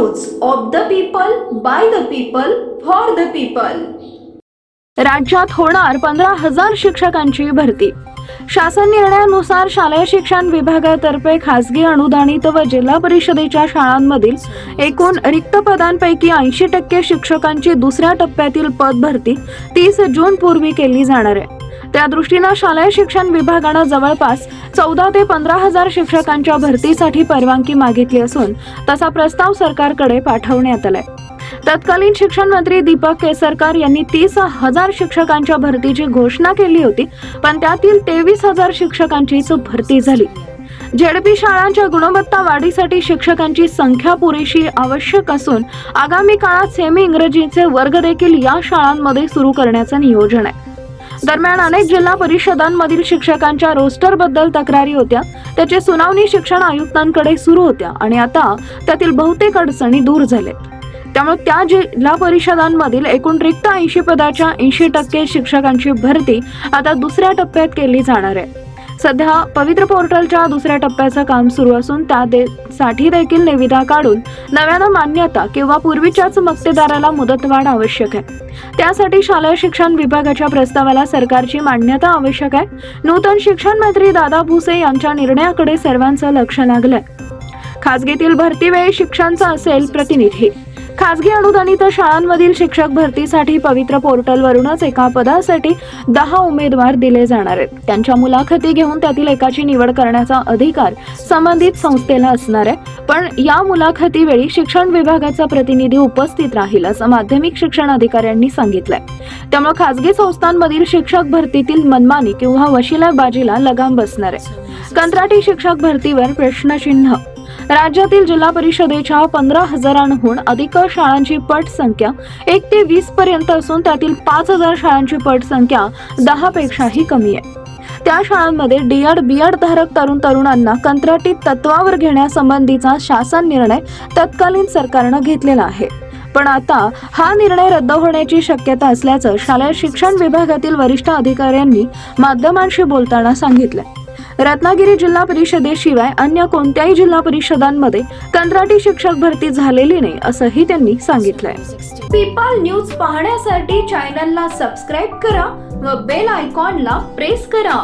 News of the people, by the people, for the people. राज्यात होणार 15,000 शिक्षकांची भरती। शासन निर्णयानुसार शालेय शिक्षण विभागातर्फे खासगी अनुदानित व जिल्हा परिषदेच्या शाळांमधील एकूण रिक्त पदांपैकी 80% शिक्षकांची दुसऱ्या टप्प्यातील पद भरती 30 जून पूर्वी केली जाणार आहे। त्या दृष्टीने शालेय शिक्षण विभागाने जवळपास 14 ते 15,000 शिक्षकांच्या भरतीसाठी परवानगी मागितली असून तसा प्रस्ताव सरकारकडे पाठवण्यात आलाय। तत्कालीन शिक्षण मंत्री दीपक केसरकर यांनी 30,000 शिक्षकांच्या भरतीची घोषणा केली होती, पण त्यातील 23,000 शिक्षकांचीच भरती झाली। झेडपी शाळांच्या गुणवत्ता वाढीसाठी शिक्षकांची संख्या पुरेशी आवश्यक असून आगामी काळात सेमी इंग्रजीचे वर्ग देखील या शाळांमध्ये सुरू करण्याचे नियोजन आहे। दरम्यान अनेक जिल्हा परिषदांमधील शिक्षकांच्या रोस्टर बद्दल तक्रारी होत्या, त्याची सुनावणी शिक्षण आयुक्तांकडे सुरू होत्या आणि आता त्यातील बहुतेक अडचणी दूर झाल्या। त्यामुळे त्या जिल्हा परिषदांमधील एकूण रिक्त 80 पदाच्या 80% शिक्षकांची भरती आता दुसऱ्या टप्प्यात केली जाणार आहे। सध्या पवित्र पोर्टलच्या दुसऱ्या टप्प्याचं काम सुरू असून त्यासाठी देखील निविदा काढून नव्यानं मान्यता किंवा पूर्वीच्याच मक्तेदाराला मुदतवाढ आवश्यक आहे। त्यासाठी शालेय शिक्षण विभागाच्या प्रस्तावाला सरकारची मान्यता आवश्यक आहे। नूतन शिक्षण मंत्री दादा भुसे यांच्या निर्णयाकडे सर्वांचं लक्ष लागलंय। खासगीतील भरतीवेळी शिक्षणाचा असेल प्रतिनिधी। खासगी अनुदानित शाळांमधील शिक्षक भरतीसाठी पवित्र पोर्टलवरूनच एका पदासाठी 10 उमेदवार दिले जाणार आहेत। त्यांच्या मुलाखती घेऊन त्यातील एकाची निवड करण्याचा अधिकार संबंधित संस्थेला असणार आहे, पण या मुलाखतीवेळी शिक्षण विभागाचा प्रतिनिधी उपस्थित राहील असं माध्यमिक शिक्षण अधिकाऱ्यांनी सांगितलंय। त्यामुळे खासगी संस्थांमधील शिक्षक भरतीतील मनमानी किंवा वशिलाबाजीला लगाम बसणार आहे। कंत्राटी शिक्षक भरतीवर प्रश्नचिन्ह। राज्यातील जिल्हा परिषदेच्या 15,000हून अधिक शाळांची पट संख्या 1 ते 20 पर्यंत असून त्यातील 5,000 शाळांची पट संख्या 10 पेक्षाही कमी आहे। त्या शाळांमध्ये डीएड बीएड धारक तरुणांना कंत्राटी तत्वावर घेण्यासंबंधीचा शासन निर्णय तत्कालीन सरकारनं घेतलेला आहे, पण आता हा निर्णय रद्द होण्याची शक्यता असल्याचं शालेय शिक्षण विभागातील वरिष्ठ अधिकाऱ्यांनी माध्यमांशी बोलताना सांगितलंय। रत्नागिरी जिल्हा परिषदेशिवाय अन्य कोणत्याही जिल्हा परिषदांमध्ये कंत्राटी शिक्षक भरती झालेली नाही असंही त्यांनी सांगितलंय। पीपल न्यूज पाहण्यासाठी चॅनलला सबस्क्राईब करा व बेल आयकॉनला प्रेस करा।